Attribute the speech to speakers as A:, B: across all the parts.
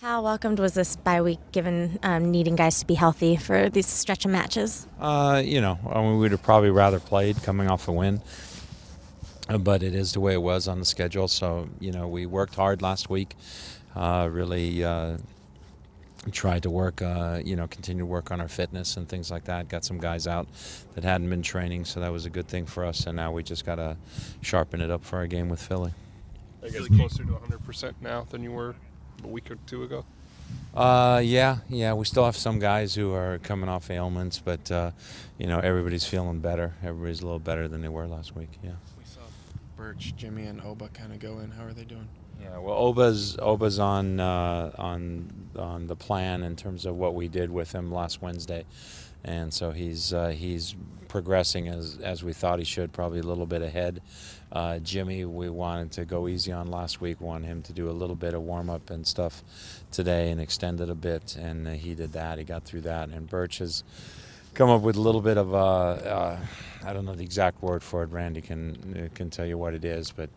A: How welcomed was this bye week, given needing guys to be healthy for these stretch of matches?
B: We'd have probably rather played coming off a win, but it is the way it was on the schedule. So, we worked hard last week, really tried to work, continue to work on our fitness and things like that. Got some guys out that hadn't been training, so that was a good thing for us. And now we just got to sharpen it up for our game with Philly.
C: I guess closer to 100% now than you were a week or two ago.
B: Yeah. We still have some guys who are coming off ailments, but everybody's feeling better. Everybody's a little better than they were last week. Yeah.
D: We saw Birch, Jimmy, and Oba kind of go in. How are they doing?
B: Yeah. Well, Oba's on the plan in terms of what we did with him last Wednesday, and so he's progressing as we thought he should, probably a little bit ahead. Jimmy, we wanted to go easy on last week, wanted him to do a little bit of warm-up and stuff today and extend it a bit, and he did that. He got through that. And Birch has come up with a little bit of I don't know the exact word for it. Randy can tell you what it is, but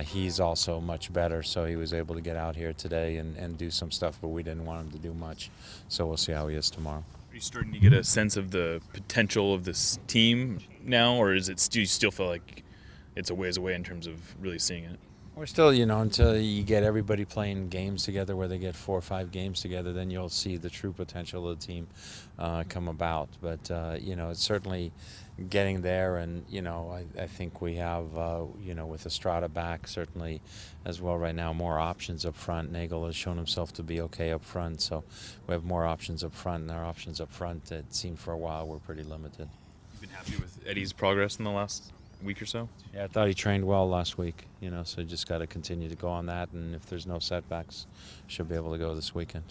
B: he's also much better, so he was able to get out here today and do some stuff, but we didn't want him to do much. So we'll see how he is tomorrow.
E: Are you starting to get a sense of the potential of this team now, or do you still feel like it's a ways away in terms of really seeing it?
B: We're still, until you get everybody playing games together where they get 4 or 5 games together, then you'll see the true potential of the team come about. But, it's certainly getting there. And, I think we have, with Estrada back, certainly as well right now, more options up front. Nagel has shown himself to be okay up front. So we have more options up front. And our options up front, it seemed for a while, were pretty limited.
E: You've been happy with Eddie's progress in the last week or so?
B: Yeah, I thought he trained well last week, so just got to continue to go on that, and if there's no setbacks, should be able to go this weekend.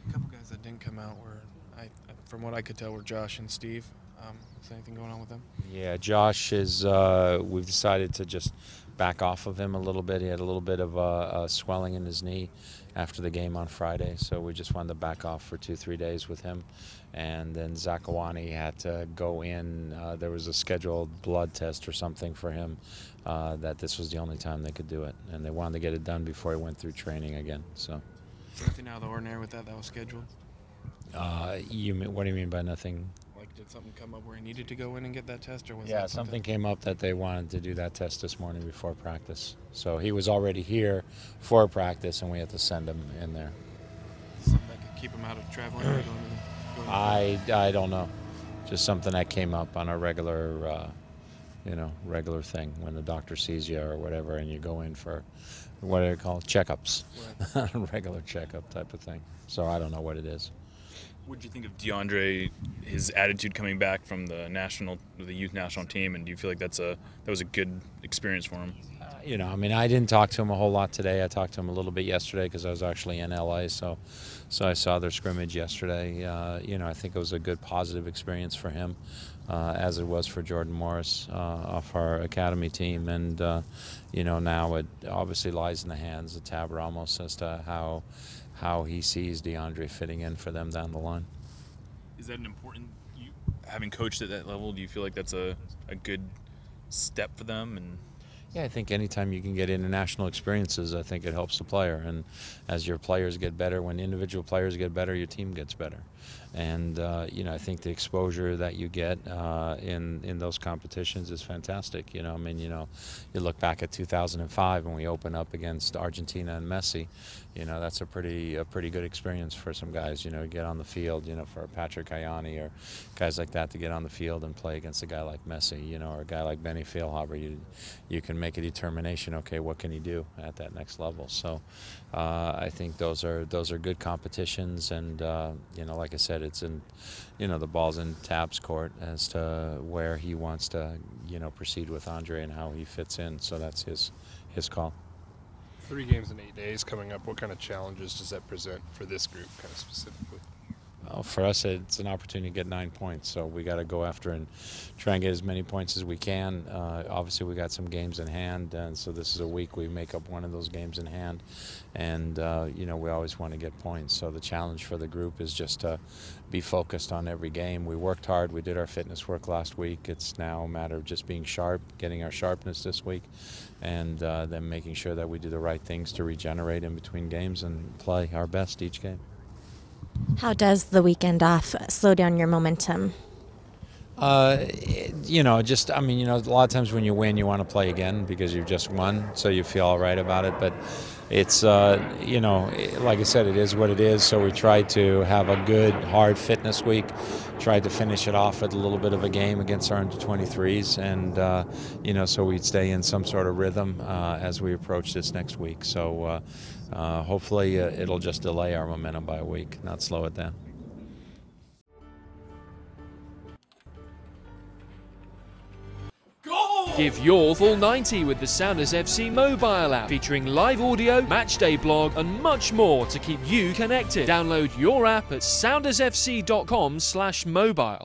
D: A couple guys that didn't come out were, from what I could tell, were Josh and Steve. Is there anything going on with them?
B: Yeah, Josh is, we've decided to just back off of him a little bit. He had a little bit of a swelling in his knee after the game on Friday, so we just wanted to back off for 2-3 days with him. And then Zakawani had to go in. There was a scheduled blood test or something for him that this was the only time they could do it. And they wanted to get it done before he went through training again. So.
D: Nothing out of the ordinary with that was scheduled?
B: What do you mean by nothing?
D: Like, did something come up where he needed to go in and get that test, or was
B: Yeah,
D: that
B: something came up that they wanted to do that test this morning before practice. So he was already here for practice, and we had to send him in there.
D: Something that could keep him out of traveling or going
B: I don't know. Just something that came up on a regular thing when the doctor sees you or whatever, and you go in for, what do they call, checkups, right. Regular checkup type of thing. So I don't know what it is.
E: What did you think of DeAndre, his attitude coming back from the youth national team, and do you feel like that was a good experience for him?
B: I didn't talk to him a whole lot today. I talked to him a little bit yesterday because I was actually in LA, so I saw their scrimmage yesterday. I think it was a good positive experience for him, as it was for Jordan Morris off our academy team. And, now it obviously lies in the hands of Tab Ramos as to how he sees DeAndre fitting in for them down the line.
E: Is that an important, having coached at that level, do you feel like that's a good step for them? And
B: yeah, I think anytime you can get international experiences, I think it helps the player. And as your players get better, when individual players get better, your team gets better. And, I think the exposure that you get in those competitions is fantastic. You look back at 2005 when we opened up against Argentina and Messi. That's a pretty good experience for some guys, get on the field, for Patrick Ayani or guys like that to get on the field and play against a guy like Messi, or a guy like Benny Feilhaber. You can make a determination, okay, what can he do at that next level? So I think those are good competitions, and, like I said, it's in, the ball's in Tab's court as to where he wants to, proceed with Andre and how he fits in. So that's his call.
C: 3 games in 8 days coming up. What kind of challenges does that present for this group, kind of specifically?
B: for us, it's an opportunity to get 9 points. So we got to go after and try and get as many points as we can. Obviously, we got some games in hand, and so this is a week we make up one of those games in hand. And we always want to get points. So the challenge for the group is just to be focused on every game. We worked hard. We did our fitness work last week. It's now a matter of just being sharp, getting our sharpness this week, and then making sure that we do the right things to regenerate in between games and play our best each game.
A: How does the weekend off slow down your momentum?
B: A lot of times when you win, you want to play again because you've just won, so you feel all right about it. But it's, like I said, it is what it is. So we tried to have a good, hard fitness week, tried to finish it off with a little bit of a game against our under-23s, and, so we'd stay in some sort of rhythm as we approach this next week. So hopefully it'll just delay our momentum by a week, not slow it down.
F: Give your full 90 with the Sounders FC mobile app, featuring live audio, matchday blog, and much more to keep you connected. Download your app at soundersfc.com/mobile.